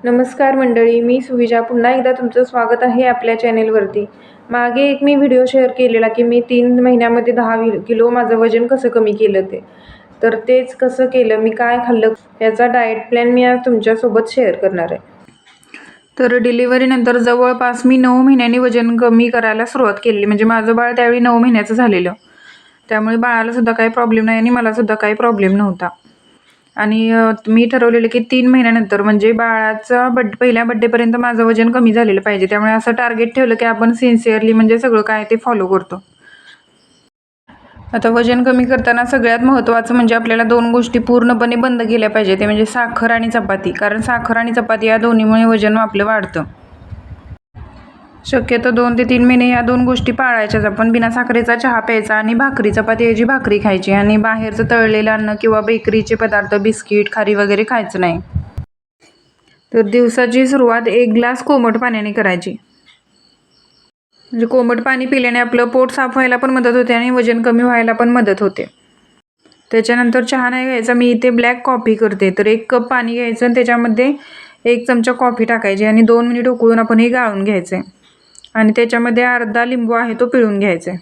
नमस्कार मंडळी, मी सुविजा पुन्हा एकदा तुमचं स्वागत आहे आपल्या चॅनेलवरती. मागे एक मी व्हिडिओ शेअर केलेला की मी 3 महिन्यामध्ये 10 किलो माझं वजन कसं कमी केलं ते. तर तेच कसं केलं, मी काय खाल्लं याचा डाएट प्लॅन मी आज तुमच्यासोबत शेअर करणार आहे. तर डिलिव्हरीनंतर जवळपास मी 9 महिन्यांनी वजन कमी करायला सुरुवात केली. म्हणजे माझं बाळ त्यावेळी 9 महिन्याचं झालेलं. त्यामुळे बाळालासुद्धा काही प्रॉब्लेम नाही आणि मलासुद्धा काही प्रॉब्लेम नव्हता. आणि मी ठरवलेलं की 3 महिन्यानंतर म्हणजे बाळाचा पहिल्या बड्डेपर्यंत माझं वजन कमी झालेलं पाहिजे. त्यामुळे असं टार्गेट ठेवलं की आपण सिन्सिअरली म्हणजे सगळं काय ते फॉलो करतो. आता वजन कमी करताना सगळ्यात महत्त्वाचं म्हणजे आपल्याला 2 गोष्टी पूर्णपणे बंद केल्या पाहिजे. ते म्हणजे साखर आणि चपाती. कारण साखर आणि चपाती या दोन्हीमुळे वजन आपलं वाढतं. शक्यतो 2 ते 3 महिने या 2 गोष्टी पाळायच्याच आपण. बिना साखरेचा चहा प्यायचा आणि चपातीऐवजी भाकरी खायची आणि बाहेरचं तळलेलं अन्न किंवा बेकरीचे पदार्थ, बिस्किट, खारी वगैरे खायचं नाही. तर दिवसाची सुरुवात 1 ग्लास कोमट पाण्याने करायची. म्हणजे कोमट पाणी पिल्याने आपलं पोट साफ व्हायला पण मदत होते आणि वजन कमी व्हायला पण मदत होते. त्याच्यानंतर चहा नाही घ्यायचा, मी इथे ब्लॅक कॉफी करते. तर 1 कप पाणी घ्यायचं आणि त्याच्यामध्ये 1 चमचा कॉफी टाकायची आणि 2 मिनिट उकळून आपण हे गाळून घ्यायचं आहे. आणि त्याच्यामध्ये अर्धा लिंबू आहे तो पिळून घ्यायचा आहे.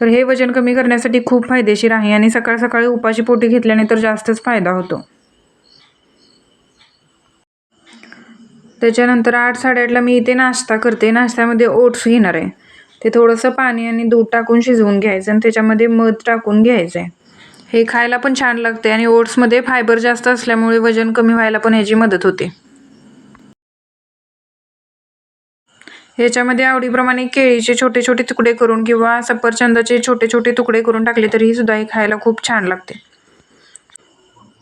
तर हे वजन कमी करण्यासाठी खूप फायदेशीर आहे आणि सकाळ सकाळी उपाशी पोटी घेतल्याने तर जास्तच फायदा होतो. त्याच्यानंतर 8-8:30ला मी इथे नाश्ता करते. नाश्त्यामध्ये ओट्स घेणार आहे. ते थोडंसं पाणी आणि दूध टाकून शिजवून घ्यायचं आणि त्याच्यामध्ये मध टाकून घ्यायचं आहे. हे खायला पण छान लागते आणि ओट्समध्ये फायबर जास्त असल्यामुळे वजन कमी व्हायला पण याची मदत होते. ह्याच्यामध्ये आवडीप्रमाणे केळीचे छोटे छोटे तुकडे करून किंवा सफरचंदाचे छोटे छोटे तुकडे करून टाकले तरीही सुद्धा हे खायला खूप छान लागते.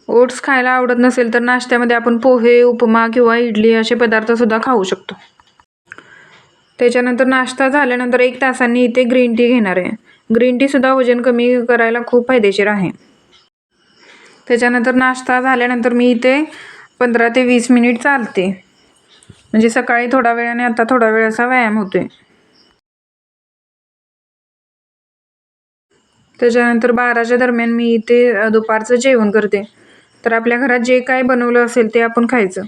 ओट्स खायला आवडत नसेल तर नाश्त्यामध्ये आपण पोहे, उपमा किंवा इडली असे पदार्थसुद्धा खाऊ शकतो. त्याच्यानंतर नाश्ता झाल्यानंतर 1 तासांनी इथे ग्रीन टी घेणार आहे. ग्रीन टीसुद्धा वजन कमी करायला खूप फायदेशीर आहे. त्याच्यानंतर नाश्ता झाल्यानंतर मी इथे 15 ते 20 मिनिट चालते. म्हणजे सकाळी थोडा वेळ आणि आता थोडा वेळ असा व्यायाम होतोय. त्याच्यानंतर 12च्या दरम्यान मी इथे दुपारचं जेवण करते. तर आपल्या घरात जे काय बनवलं असेल ते आपण खायचं.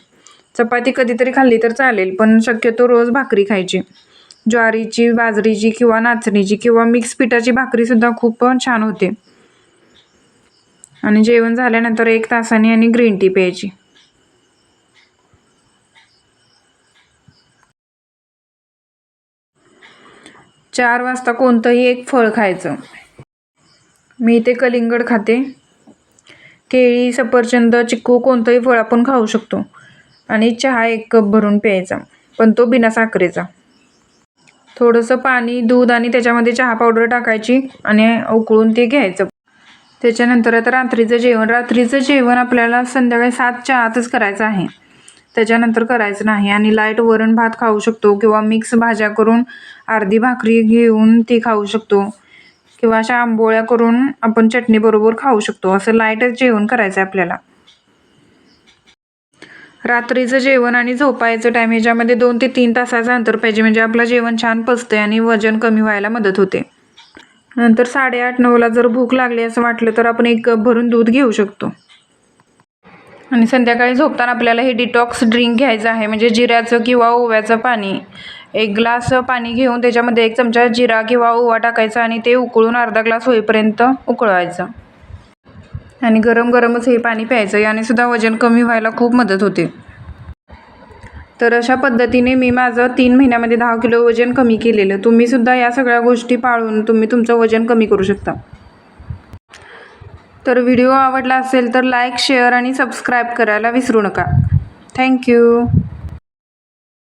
चपाती कधीतरी खाल्ली तर चालेल, पण शक्यतो रोज भाकरी खायची. ज्वारीची, बाजरीची किंवा नाचणीची किंवा मिक्स पिठाची भाकरीसुद्धा खूप छान होते. आणि जेवण झाल्यानंतर 1 तासाने आणि ग्रीन टी प्यायची. चार वाजता कोणतंही एक फळ खायचं. मी इथे कलिंगड खाते. केळी, सफरचंद, चिक्कू कोणतंही फळ आपण खाऊ शकतो. आणि चहा 1 कप भरून प्यायचा, पण तो बिना साखरेचा. थोडंसं पाणी, दूध आणि त्याच्यामध्ये चहा पावडर टाकायची आणि उकळून ते घ्यायचं. त्याच्यानंतर आता रात्रीचं जेवण आपल्याला संध्याकाळी 7च्या आतच करायचं आहे. त्याच्यानंतर करायचं नाही. आणि लाईट वरण भात खाऊ शकतो किंवा मिक्स भाज्या करून अर्धी भाकरी घेऊन ती खाऊ शकतो किंवा अशा आंबोळ्या करून आपण चटणीबरोबर खाऊ शकतो. असं लाईटच जेवण करायचं आहे आपल्याला. रात्रीचं जेवण आणि झोपायचं टाईम ह्याच्यामध्ये 2 ते 3 तासाचं अंतर पाहिजे. म्हणजे आपलं जेवण छान पचते आणि वजन कमी व्हायला मदत होते. नंतर 8:30-9ला जर भूक लागली असं वाटलं तर आपण 1 कप भरून दूध घेऊ शकतो. आणि संध्याकाळी झोपताना आपल्याला हे डिटॉक्स ड्रिंक घ्यायचं आहे. म्हणजे जिऱ्याचं किंवा ओव्याचं पाणी. 1 ग्लास पाणी घेऊन त्याच्यामध्ये 1 चमचा जिरा किंवा ओवा टाकायचा आणि ते उकळून अर्धा ग्लास होईपर्यंत उकळवायचं. आणि गरम गरमच हे पाणी प्यायचं. याने सुद्धा वजन कमी व्हायला खूप मदत होते. तर अशा पद्धतीने मी माझं 3 महिन्यामध्ये 10 किलो वजन कमी केलेलं. तुम्हीसुद्धा या सगळ्या गोष्टी पाळून तुम्ही तुमचं वजन कमी करू शकता. तर व्हिडिओ आवडला असेल तर लाईक, शेअर आणि सबस्क्राईब करायला विसरू नका. थँक्यू.